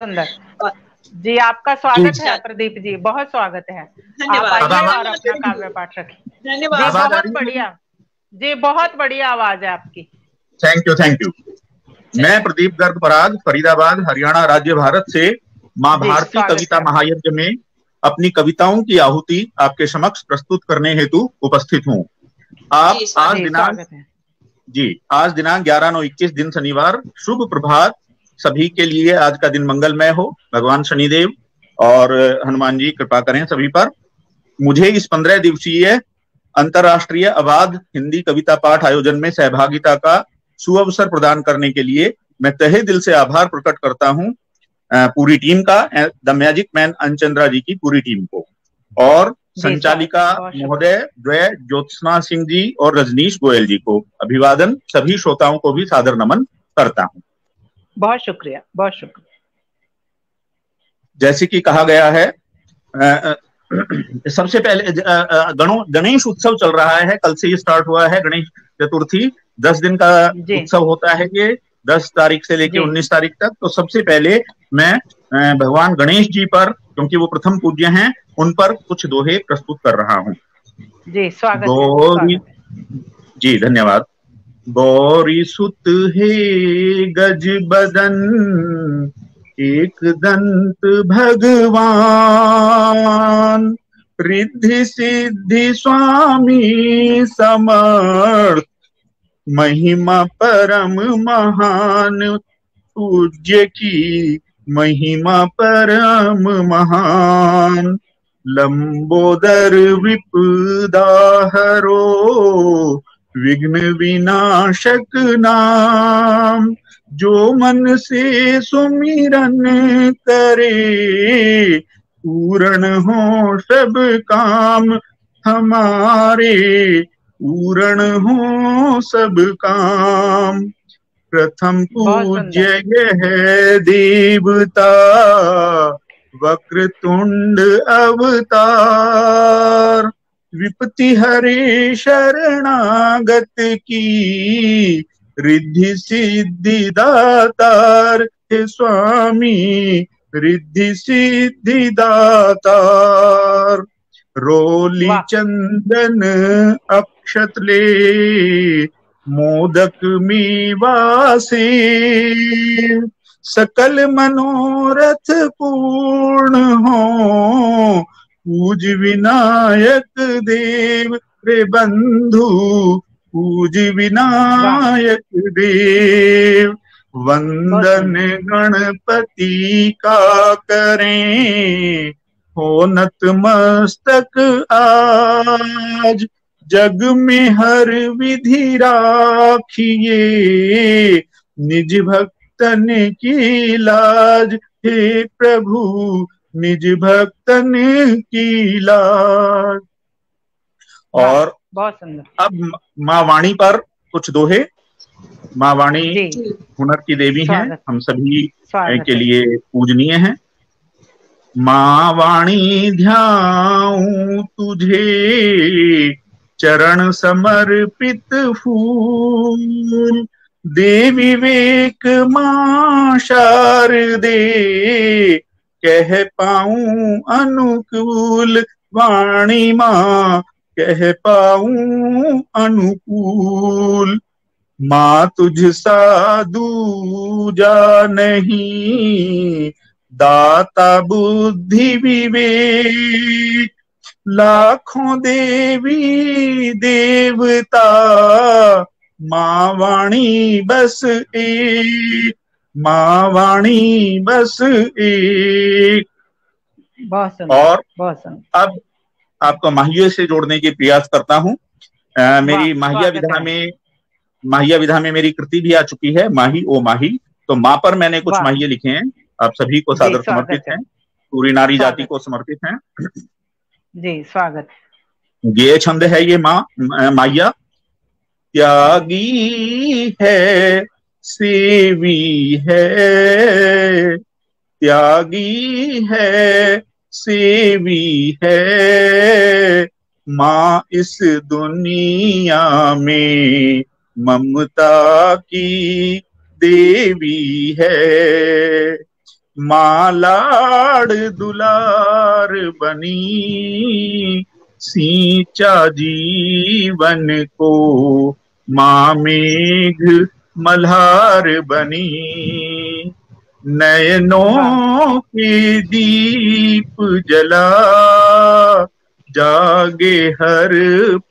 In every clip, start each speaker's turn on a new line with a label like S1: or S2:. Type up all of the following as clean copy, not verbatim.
S1: सुंदर
S2: और
S1: जी, आपका स्वागत है प्रदीप जी, बहुत स्वागत है। आप
S2: धन्यवाद।
S1: आइए और अपना काव्य पाठ रखिए। जी
S2: धन्यवाद।
S1: बहुत बढ़िया, जी बहुत बढ़िया आवाज है आपकी।
S3: Thank you. मैं प्रदीप गर्ग पराग, फरीदाबाद, हरियाणा राज्य, भारत से माँ भारती कविता महायज्ञ में अपनी कविताओं की आहुति आपके समक्ष प्रस्तुत करने हेतु उपस्थित हूँ। आज दिनांक 11/9/21 दिन शनिवार, शुभ प्रभात सभी के लिए। आज का दिन मंगलमय हो, भगवान शनिदेव और हनुमान जी कृपा करें सभी पर। मुझे इस 15 दिवसीय अंतर्राष्ट्रीय अबाध हिंदी कविता पाठ आयोजन में सहभागिता का सुअवसर प्रदान करने के लिए मैं तहे दिल से आभार प्रकट करता हूं पूरी टीम का, द मैजिक मैन अंचंद्रा जी की पूरी टीम को, और संचालिका महोदय द्वय ज्योत्सना सिंह जी और रजनीश गोयल जी को। अभिवादन। सभी श्रोताओं को भी सादर नमन करता हूं।
S1: बहुत शुक्रिया, बहुत शुक्रिया।
S3: जैसे कि कहा गया है, सबसे पहले गणेश उत्सव चल रहा है, कल से ये स्टार्ट हुआ है गणेश चतुर्थी। 10 दिन का उत्सव होता है ये, 10 तारीख से लेके 19 तारीख तक। तो सबसे पहले मैं भगवान गणेश जी पर, क्योंकि वो प्रथम पूज्य हैं, उन पर कुछ दोहे प्रस्तुत कर रहा हूँ।
S1: जी स्वागत है।
S3: जी धन्यवाद। गौरी सुत हे गज बदन, एक दंत भगवान, रिद्धि सिद्धि स्वामी समर्थ, महिमा परम महान। पूज्य की महिमा परम महान, लंबोदर विपदा हरो, विघ्न विनाशक नाम। जो मन से सुमिरन करे, पूर्ण हो सब काम हमारे, पूर्ण हो सब काम। प्रथम पूज्य यह देवता, वक्रतुंड अवतार। विपत्ति हरे शरणागत की, रिद्धि सिद्धि दातार। हे स्वामी रिद्धि सिद्धि दातार। रोली चंदन अक्षत ले, मोदक मेवा से, सकल मनोरथ पूर्ण हो। पूज विनायक देव रे बंधु, पूज विनायक देव। वंदन गणपति का करें, हो नतमस्तक आज। जग में हर विधि राखिए, निज भक्तन की लाज। हे प्रभु निज भक्तन की लाज। और अब माँ वाणी पर कुछ दोहे। माँ वाणी हुनर की देवी हैं, हम सभी के लिए पूजनीय हैं। माँ वाणी ध्याऊं तुझे, चरण समर्पित फूल। दे विवेक माँ शारदे, कह पाऊं अनुकूल। वाणी माँ कह पाऊं अनुकूल। माँ तुझ सा दूजा नहीं, दाता बुद्धि विवेक। लाखों देवी देवता, माँ वाणी बस एक। माँ वाणी बस एक। और अब आपको माहिया से जोड़ने के प्रयास करता हूँ। मेरी माहिया विधा में मेरी कृति भी आ चुकी है, माही ओ माही। तो माँ पर मैंने कुछ माहिए लिखे हैं, आप सभी को सादर समर्पित हैं, पूरी नारी जाति को समर्पित हैं।
S1: जी स्वागत।
S3: ये छंद है ये माहिया। त्यागी है सेवी है, त्यागी है सेवी है। माँ इस दुनिया में ममता की देवी है। माँ लाड़ दुलार बनी, सींचा जीवन को माँ मेघ मल्हार बनी। नयनों के दीप जला, जागे हर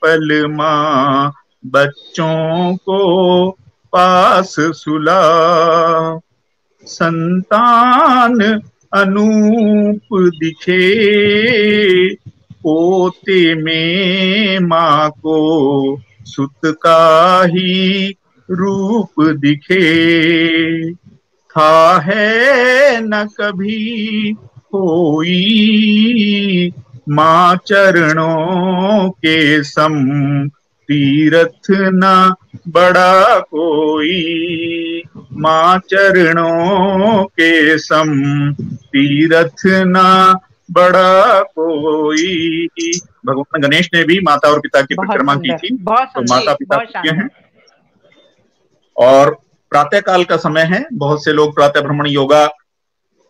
S3: पल माँ बच्चों को पास सुला। संतान अनूप दिखे, पोते में माँ को सुत का ही रूप दिखे। था है न कभी कोई माँ चरणों के सम, तीरथ न बड़ा कोई। माँ चरणों के सम, तीरथ न बड़ा कोई। भगवान गणेश ने भी माता और पिता की परिक्रमा की थी, तो माता पिता पूज्य हैं। और प्रातः काल का समय है, बहुत से लोग प्रातः भ्रमण योगा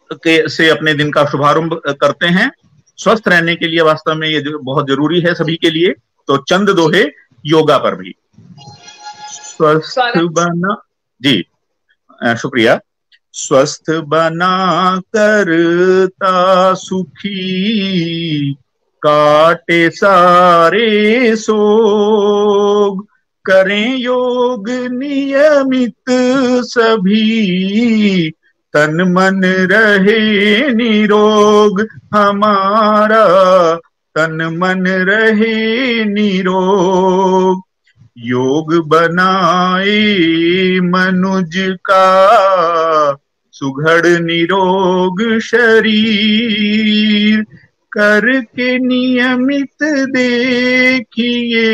S3: से अपने दिन का शुभारंभ करते हैं। स्वस्थ रहने के लिए वास्तव में ये बहुत जरूरी है सभी के लिए। तो चंद दोहे योगा पर भी। स्वस्थ बना, जी शुक्रिया। स्वस्थ बना करता सुखी, काटे सारे सोग। करें योग नियमित सभी, तन मन रहे निरोग हमारा, तन मन रहे निरोग। योग बनाए मनुज का, सुघड़ निरोग शरीर। करके नियमित देखिए,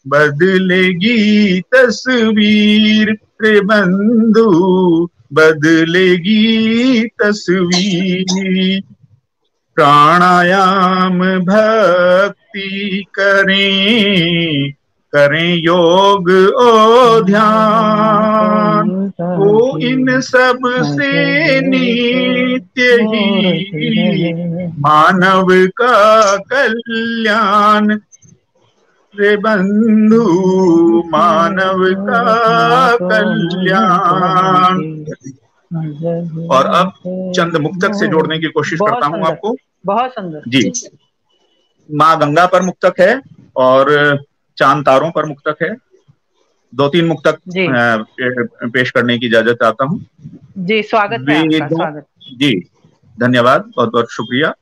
S3: बदलेगी तस्वीर। रे बंधु बदलेगी तस्वीर। प्राणायाम भक्ति करें, करें योग और ध्यान। हो इन सब से नित्य ही, मानव का कल्याण। रे बंधु मानव का कल्याण। और अब चंद मुक्तक से जोड़ने की कोशिश करता हूँ आपको।
S1: बहुत सुंदर
S3: जी। माँ गंगा पर मुक्तक है और चांद तारों पर मुक्तक है। 2-3 मुक्तक पेश करने की इजाजत चाहता हूँ।
S1: जी स्वागत है आपका, स्वागत।
S3: जी धन्यवाद, बहुत बहुत शुक्रिया।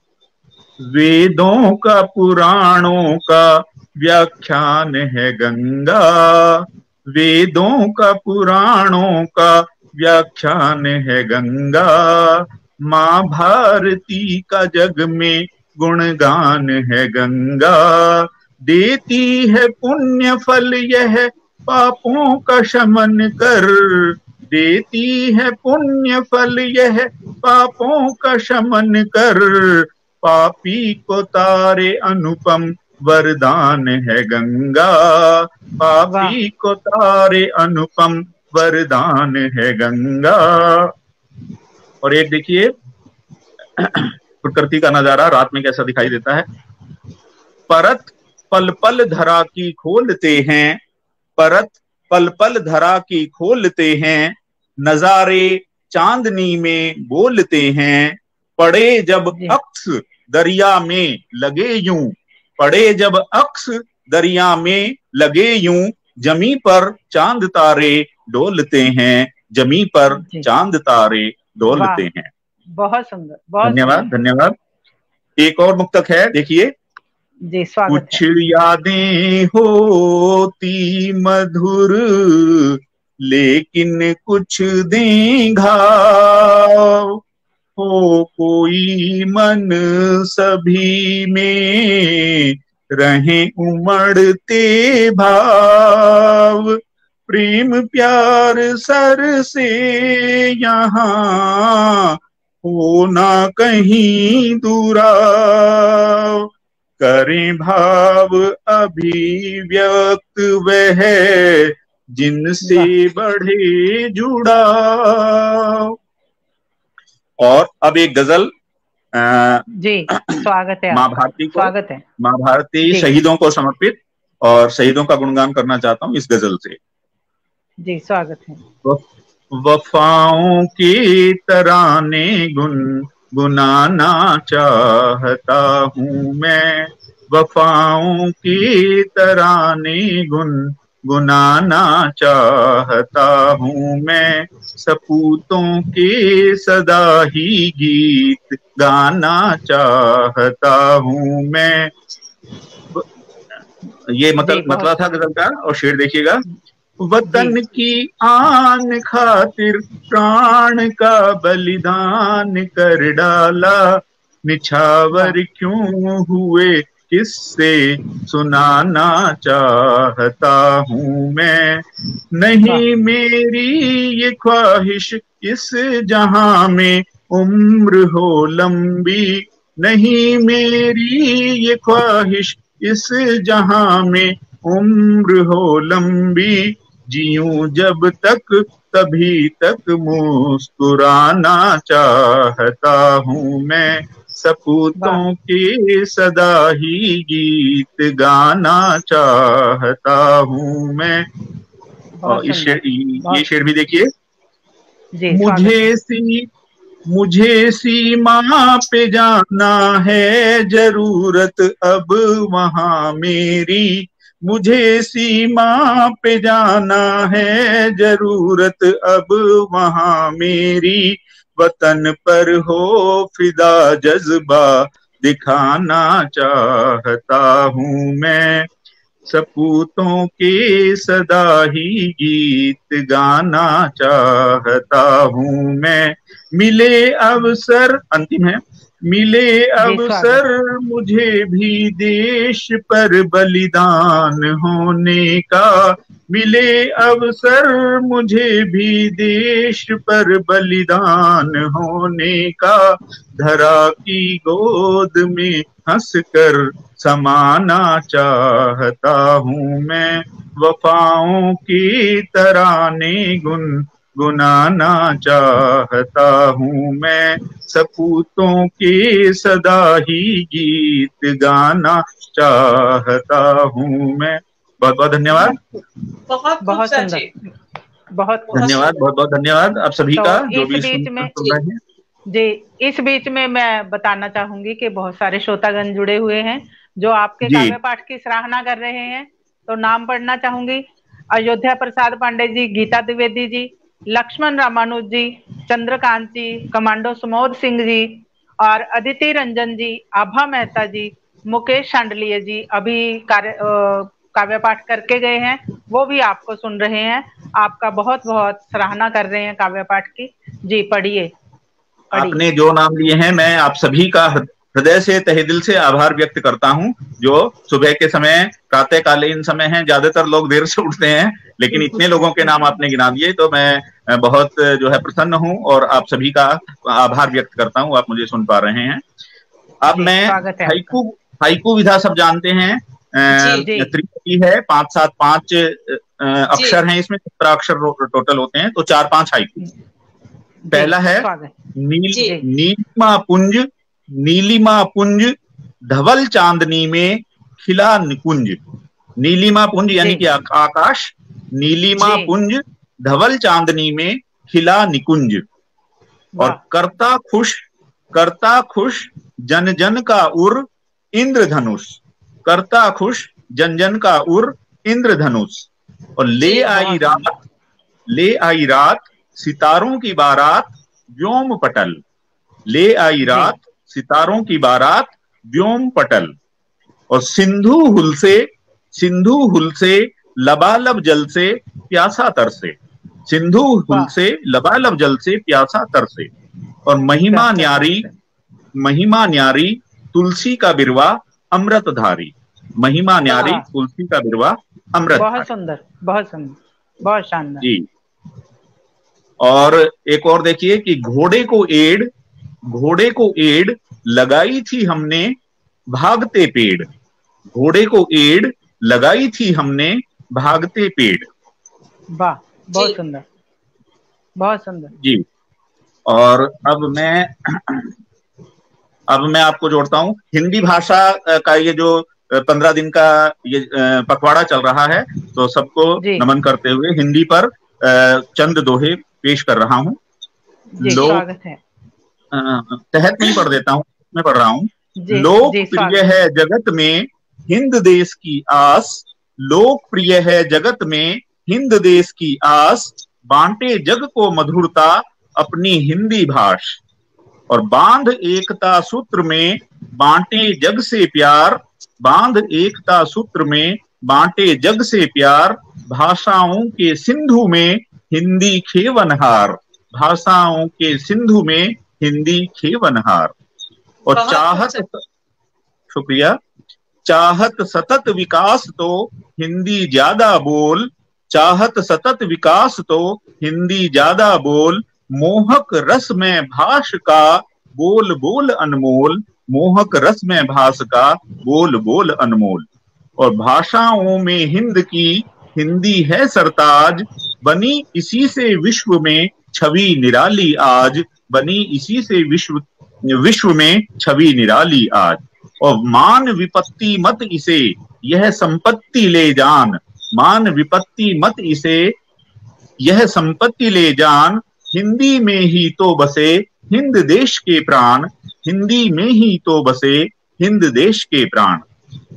S3: वेदों का पुराणों का व्याख्यान है गंगा, वेदों का पुराणों का व्याख्यान है गंगा। माँ भारती का जग में गुणगान है गंगा। देती है पुण्य फल यह पापों का शमन कर, देती है पुण्य फल यह पापों का शमन कर। पापी को तारे अनुपम वरदान है गंगा, पापी को तारे अनुपम वरदान है गंगा। और एक देखिए प्रकृति का नजारा रात में कैसा दिखाई देता है। परत पल पल धरा की खोलते हैं, परत पल पल धरा की खोलते हैं। नजारे चांदनी में बोलते हैं। पड़े जब अक्स दरिया में लगे यूं, पड़े जब अक्स दरिया में लगे यूं। जमी पर चांद तारे डोलते हैं, जमी पर चांद तारे डोलते हैं।
S1: बहुत सुंदर, बहुत
S3: धन्यवाद धन्यवाद। एक और मुक्तक है, देखिए।
S1: जी स्वागत
S3: कुछ यादें होती मधुर, लेकिन कुछ दें घाव। हो कोई मन सभी में रहे उमड़ते भाव। प्रेम प्यार सर से यहाँ होना कहीं दूराव। करें भाव अभिव्यक्त वह जिनसे बढ़े जुड़ाव। और अब एक गजल
S1: जी स्वागत है,
S3: माँ भारती को,
S1: स्वागत है।
S3: माँ भारती शहीदों को समर्पित, और शहीदों का गुणगान करना चाहता हूँ इस गजल से।
S1: जी स्वागत है।
S3: वफाओं की तराने गुनगुनाना चाहता हूँ मैं, वफाओं की तराने गुनगुनाना चाहता हूँ मैं, सपूतों के सदा ही गीत गाना चाहता हूँ मैं। ये मतलब था गजल का, और शेर देखिएगा। वतन की आन खातिर प्राण का बलिदान कर डाला, निछावर क्यों हुए किससे सुनाना चाहता हूँ मैं। नहीं मेरी ये ख्वाहिश इस जहां में उम्र हो लंबी, नहीं मेरी ये ख्वाहिश इस जहां में उम्र हो लंबी, जीऊं जब तक तभी तक मुस्कुराना चाहता हूँ मैं, सपूतों के सदा ही गीत गाना चाहता हूँ मैं। और ये शेर भी देखिए। मुझे सीमा पे जाना है जरूरत अब वहां मेरी, मुझे सीमा पे जाना है जरूरत अब वहां मेरी, वतन पर हो फिदा जज्बा दिखाना चाहता हूँ मैं, सपूतों के सदा ही गीत गाना चाहता हूँ मैं। मिले अवसर, अंतिम है, मिले अवसर मुझे भी देश पर बलिदान होने का, मिले अवसर मुझे भी देश पर बलिदान होने का, धरा की गोद में हंसकर समाना चाहता हूँ मैं, वफाओं की तराने गुनगुनाना चाहता हूँ मैं, सपूतों के सदा ही गीत गाना चाहता हूँ मैं। बहुत बहुत धन्यवाद।
S1: बहुत बहुत सुंदर, बहुत
S3: धन्यवाद, बहुत बहुत धन्यवाद आप सभी का जो भी
S1: बीच में जी इस बीच में मैं बताना चाहूंगी कि बहुत सारे श्रोतागण जुड़े हुए हैं जो आपके काव्य पाठ की सराहना कर रहे हैं। तो नाम पढ़ना चाहूंगी। अयोध्या प्रसाद पांडे जी, गीता द्विवेदी जी, लक्ष्मण रामानुज जी, चंद्रकांत जी, कमांडो सुमोद सिंह जी, और अदिति रंजन जी, आभा मेहता जी, मुकेश शांडलिये जी अभी काव्य पाठ करके गए हैं, वो भी आपको सुन रहे हैं। आपका बहुत बहुत सराहना कर रहे हैं काव्य पाठ की। जी पढ़िए।
S3: आपने जो नाम लिए हैं, मैं आप सभी का हृदय से तहे दिल से आभार व्यक्त करता हूं। जो सुबह के समय प्रातःकालीन समय है, ज्यादातर लोग देर से उठते हैं, लेकिन इतने लोगों के नाम आपने गिना दिए तो मैं बहुत जो है प्रसन्न हूं, और आप सभी का आभार व्यक्त करता हूं। आप मुझे सुन पा रहे हैं। अब मैं हाइकू विधा सब जानते हैं, त्रिपदी है, 5-7-5 अक्षर हैं, इसमें 17 अक्षर टोटल होते हैं, तो 4-5 हाइकू। पहला है नीलिमा पुंज, नीलिमा पुंज धवल चांदनी में खिला निकुंज। नीलिमा पुंज यानी कि आकाश, नीलिमा पुंज धवल चांदनी में खिला निकुंज। और करता खुश जन जन का उर इंद्रधनुष, करता खुश जन जन का उर इंद्रधनुष। और ले आई रात सितारों की बारात व्योम पटल, ले आई रात सितारों की बारात व्योम पटल। और सिंधु हुल से लबालब जल से प्यासा तरसे, सिंधु हुल से लबालब जल से प्यासा तरसे। और महिमा न्यारी तुलसी का बिरवा अमृतधारी, महिमा न्यारी तुलसी का बिरवा अमृत।
S1: बहुत सुंदर, बहुत सुंदर, बहुत शानदार
S3: जी। और एक और देखिए कि घोड़े को एड़ लगाई थी हमने भागते पेड़, घोड़े को एड़ लगाई थी हमने भागते पेड़।
S1: वाह, बहुत सुंदर, बहुत सुंदर
S3: जी। और अब मैं आपको जोड़ता हूँ हिंदी भाषा का ये जो 15 दिन का ये पखवाड़ा चल रहा है, तो सबको नमन करते हुए हिंदी पर चंद दोहे पेश कर रहा हूँ।
S1: स्वागत है।
S3: तहत नहीं पढ़ देता हूँ, मैं पढ़ रहा हूँ। लोक प्रिय है जगत में हिंद देश की आस, लोक प्रिय है जगत में हिंद देश की आस, बांटे जग को मधुरता अपनी हिंदी भाषा, और बांध एकता सूत्र में बांटे जग से प्यार, बांध एकता सूत्र में बांटे जग से प्यार, भाषाओं के सिंधु में हिंदी खेवनहार, भाषाओं के सिंधु में हिंदी खेवनहार। और शुक्रिया, चाहत सतत विकास तो हिंदी ज्यादा बोल, चाहत सतत विकास तो हिंदी ज्यादा बोल, मोहक रस में भाष का बोल बोल अनमोल, मोहक रस में भाष का बोल बोल अनमोल। और भाषाओं में हिंद की हिंदी है सरताज, बनी इसी से विश्व में छवि निराली आज, बनी इसी से विश्व में छवि निराली आज। और मान विपत्ति मत इसे यह संपत्ति ले जान, मान विपत्ति मत इसे यह संपत्ति ले जान, हिंदी में ही तो बसे हिंद देश के प्राण, हिंदी में ही तो बसे हिंद देश के प्राण।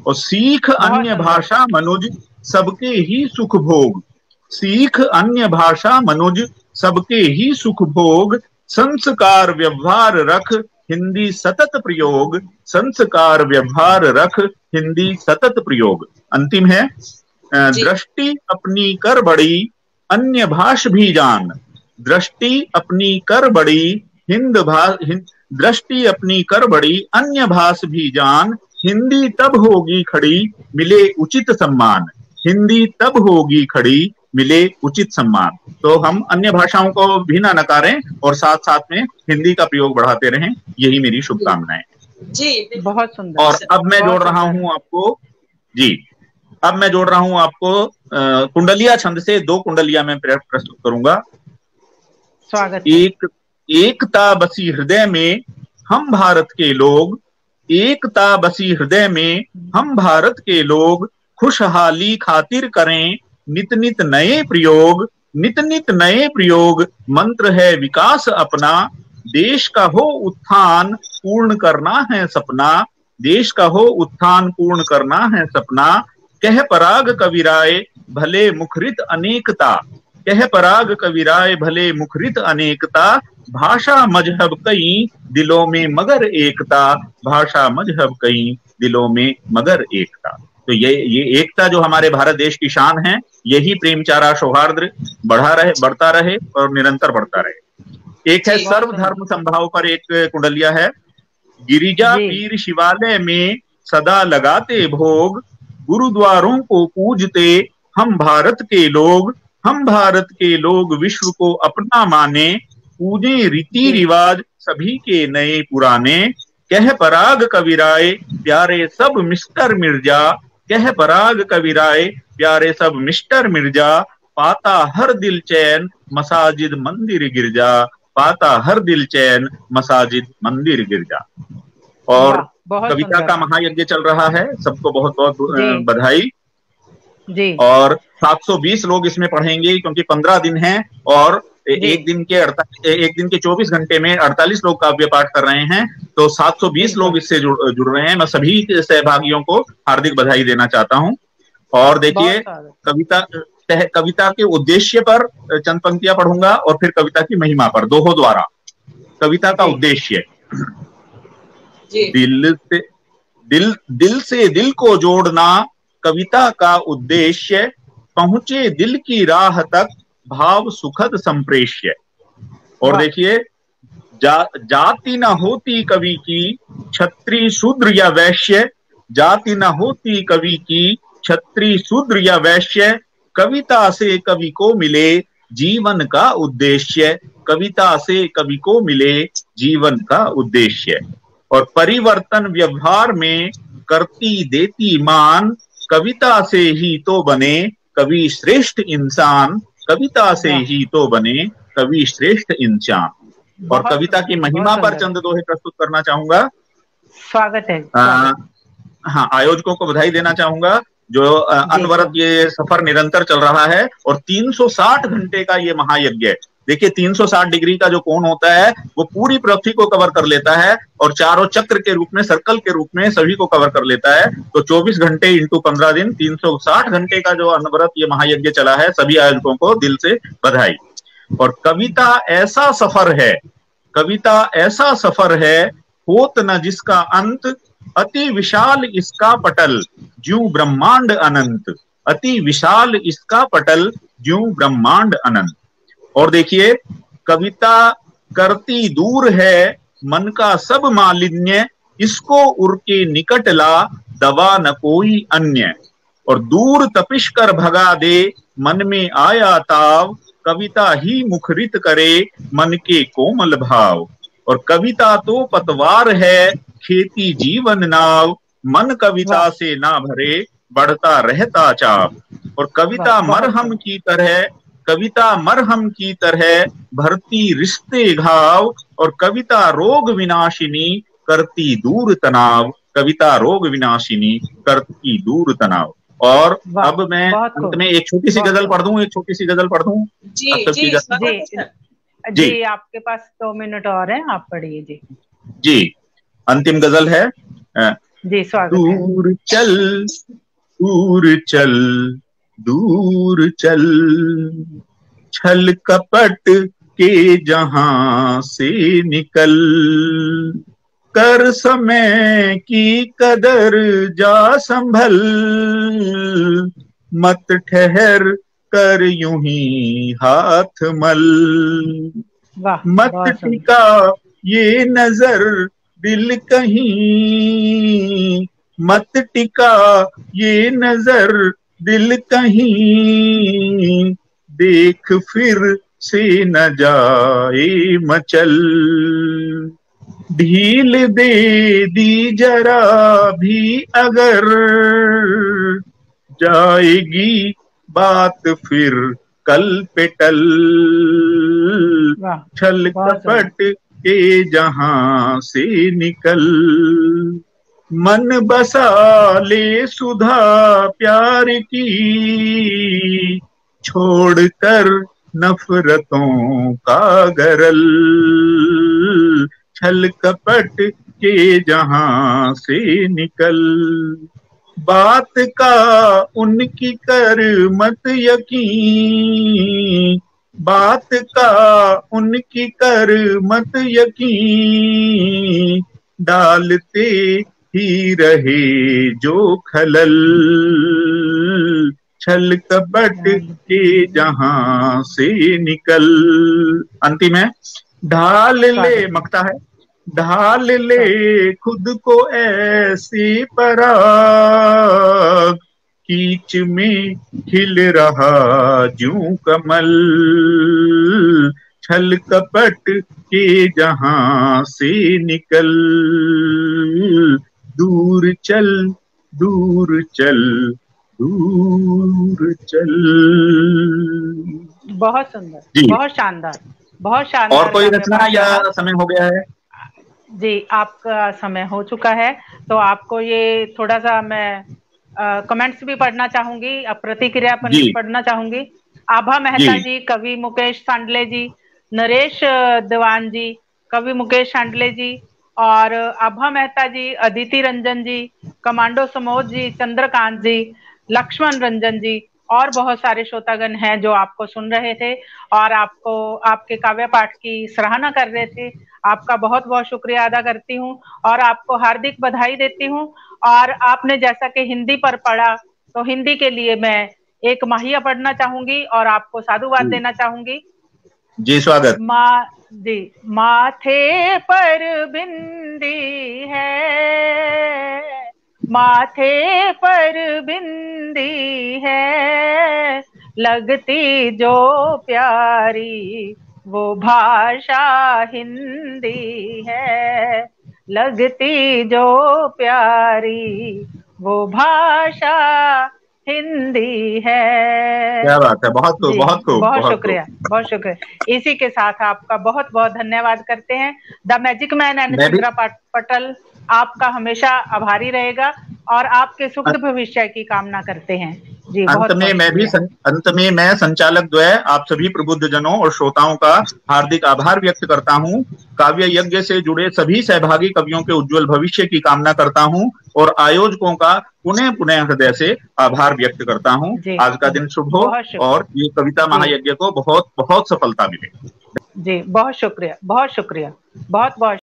S3: और सीख अन्य भाषा मनुज सबके ही सुख भोग, सीख अन्य भाषा मनुज सबके ही सुख भोग, संस्कार व्यवहार रख हिंदी सतत प्रयोग, संस्कार व्यवहार रख हिंदी सतत प्रयोग। अंतिम है, दृष्टि अपनी कर बड़ी अन्य भाष भी जान, दृष्टि अपनी कर बड़ी दृष्टि अपनी कर बड़ी अन्य भाष भी जान, हिंदी तब होगी खड़ी मिले उचित सम्मान, हिंदी तब होगी खड़ी मिले उचित सम्मान। तो हम अन्य भाषाओं को भी ना नकारें और साथ साथ में हिंदी का प्रयोग बढ़ाते रहें, यही मेरी शुभकामनाएं
S1: जी। बहुत सुंदर।
S3: और अब मैं जोड़ रहा हूं आपको जी, अब मैं जोड़ रहा हूं आपको कुंडलिया छंद से 2 कुंडलिया में प्रस्तुत करूंगा।
S1: स्वागत।
S3: एकता बसी हृदय में हम भारत के लोग, एकता बसी हृदय में हम भारत के लोग, खुशहाली खातिर करें नित नित नए प्रयोग, नित नित नए प्रयोग, मंत्र है विकास अपना, देश का हो उत्थान पूर्ण करना है सपना, देश का हो उत्थान पूर्ण करना है सपना। कह पराग कविराय भले मुखरित अनेकता, कह पराग कविराय भले मुखरित अनेकता, भाषा मजहब कई दिलों में मगर एकता, भाषा मजहब कई दिलों में मगर एकता। तो ये एकता जो हमारे भारत देश की शान है, यही प्रेमचारा सौहार्द बढ़ता रहे और निरंतर बढ़ता रहे। एक है सर्वधर्म संभाव पर एक कुंडलिया है। गिरिजा पीर शिवालय में सदा लगाते भोग, गुरुद्वारों को पूजते हम भारत के लोग, हम भारत के लोग विश्व को अपना माने, पूजे रीति रिवाज सभी के नए पुराने। कह पराग कविराय प्यारे सब मिस्टर मिर्जा, कह पराग कविराय प्यारे सब मिस्टर मिर्जा, पाता हर दिल चैन मसाजिद मंदिर गिरजा, पाता हर दिल चैन मसाजिद मंदिर गिरजा। और कविता का महायज्ञ चल रहा है, सबको बहुत बहुत बधाई
S1: जी।
S3: और 720 लोग इसमें पढ़ेंगे क्योंकि 15 दिन हैं और एक दिन के 24 घंटे में 48 लोग काव्य पाठ कर रहे हैं, तो 720 लोग इससे जुड़ रहे हैं। मैं सभी सहभागियों को हार्दिक बधाई देना चाहता हूं। और देखिए, कविता के उद्देश्य पर चंद पंक्तियां पढ़ूंगा और फिर कविता की महिमा पर दोहों द्वारा। कविता का उद्देश्य, दिल से दिल को जोड़ना कविता का उद्देश्य, पहुंचे दिल की राह तक भाव सुखद संप्रेष्य। और देखिए, जाति न होती कवि की क्षत्रिय शूद्र या वैश्य, जाति न होती कवि की क्षत्रिय शूद्र या वैश्य, कविता से कवि को मिले जीवन का उद्देश्य, कविता से कवि को मिले जीवन का उद्देश्य। और परिवर्तन व्यवहार में करती देती मान, कविता से ही तो बने कवि श्रेष्ठ इंसान, कविता से ही तो बने कवि श्रेष्ठ इंसान। और कविता की महिमा पर चंद दोहे प्रस्तुत करना चाहूंगा।
S1: स्वागत है।
S3: हाँ, आयोजकों को बधाई देना चाहूंगा जो अनवरत ये सफर निरंतर चल रहा है, और 360 घंटे का ये महायज्ञ है। देखिए 360 डिग्री का जो कोण होता है वो पूरी पृथ्वी को कवर कर लेता है, और चारों चक्र के रूप में, सर्कल के रूप में सभी को कवर कर लेता है। तो 24 घंटे इंटू 15 दिन, 360 घंटे का जो अनवरत ये महायज्ञ चला है, सभी आयोजकों को दिल से बधाई। और कविता ऐसा सफर है, कविता ऐसा सफर है, होत न जिसका अंत, अति विशाल इसका पटल, ज्यों ब्रह्मांड अनंत। अति विशाल इसका पटल, ज्यों ब्रह्मांड अनंत। और देखिए, कविता करती दूर है मन का सब मालिन्य, इसको उर के निकट ला, दवा न कोई अन्य। और दूर तपिश कर भगा दे, मन में आया ताव, कविता ही मुखरित करे मन के कोमल भाव। और कविता तो पतवार है, खेती जीवन नाव, मन कविता से ना भरे, बढ़ता रहता चाव। और कविता मरहम की तरह, कविता मरहम की तरह, भरती रिश्ते घाव। और कविता रोग विनाशिनी, करती दूर तनाव। कविता रोग विनाशिनी, करती दूर तनाव। और अब मैं अंत में एक छोटी सी गजल पढ़ दूं, एक छोटी सी गजल पढ़ दूं।
S1: जी, आपके पास 2 मिनट और हैं, आप पढ़िए। जी
S3: जी, अंतिम गजल है।
S1: जी, स्वागत है।
S3: दूर चल, दूर चल, दूर चल, छल कपट के जहां से निकल, कर समय की कदर जा संभल, मत ठहर कर यूं ही हाथ मल। मत टिका ये नजर दिल कहीं, मत टिका ये नजर दिल कहीं, देख फिर से न जाए मचल। ढील दे दी जरा भी अगर, जाएगी बात फिर कल पे टल। छल कपट के जहां से निकल, मन बसा ले सुधा प्यार की, छोड़कर नफरतों का गरल। छल कपट के जहां से निकल, बात का उनकी कर मत यकीन, बात का उनकी कर मत यकीन, डालते ही रहे जो खलल। छल कपट के जहां से निकल। अंतिम है, ढाल ले, मकता है, ढाल ले खुद को ऐसी पराग, कीच में खिल रहा ज्यों कमल। छल कपट के जहां से निकल, दूर चल, दूर चल, दूर चल।
S1: बहुत सुंदर, बहुत शानदार, बहुत शानदार।
S3: और कोई रचना या समय हो गया है?
S1: जी, आपका समय हो चुका है, तो आपको ये थोड़ा सा मैं कमेंट्स भी पढ़ना चाहूंगी, प्रतिक्रिया पढ़ना चाहूंगी। आभा मेहता जी, कवि मुकेश सांडले जी, नरेश दीवान जी, कवि मुकेश सांडले जी, और आभा मेहता जी, अदिति रंजन जी, कमांडो समोद जी, चंद्रकांत जी, लक्ष्मण रंजन जी, और बहुत सारे श्रोतागण हैं जो आपको सुन रहे थे और आपको आपके काव्य पाठ की सराहना कर रहे थे। आपका बहुत बहुत शुक्रिया अदा करती हूँ और आपको हार्दिक बधाई देती हूँ। और आपने जैसा कि हिंदी पर पढ़ा, तो हिंदी के लिए मैं एक माहिया पढ़ना चाहूंगी और आपको साधुवाद देना चाहूंगी।
S3: जी, स्वागत।
S1: जी, माथे पर बिंदी है, माथे पर बिंदी है, लगती जो प्यारी वो भाषा हिंदी है, लगती जो प्यारी वो भाषा हिंदी है।
S3: क्या बात है, बहुत खूब,
S1: जी,
S3: बहुत खूब,
S1: बहुत
S3: बहुत
S1: शुक्रिया,
S3: खूब।
S1: बहुत शुक्रिया। इसी के साथ आपका बहुत बहुत धन्यवाद करते हैं। द मैजिक मैन एंड
S3: मैं भी
S1: चित्रा पटल आपका हमेशा आभारी रहेगा और आपके सुखद भविष्य की कामना करते हैं। जी, बहुत बहुत शुक्रिया।
S3: अंत में मैं संचालक द्वय, आप सभी प्रबुद्ध जनों और श्रोताओं का हार्दिक आभार व्यक्त करता हूं। काव्य यज्ञ से जुड़े सभी सहभागी कवियों के उज्जवल भविष्य की कामना करता हूं और आयोजकों का पुनः पुनः हृदय से आभार व्यक्त करता हूं।
S1: जी,
S3: आज का दिन शुभ हो
S1: बहुत शुक्रिया।
S3: और ये कविता
S1: जी,
S3: महायज्ञ को बहुत बहुत सफलता मिले।
S1: जी, बहुत शुक्रिया, बहुत शुक्रिया, बहुत बहुत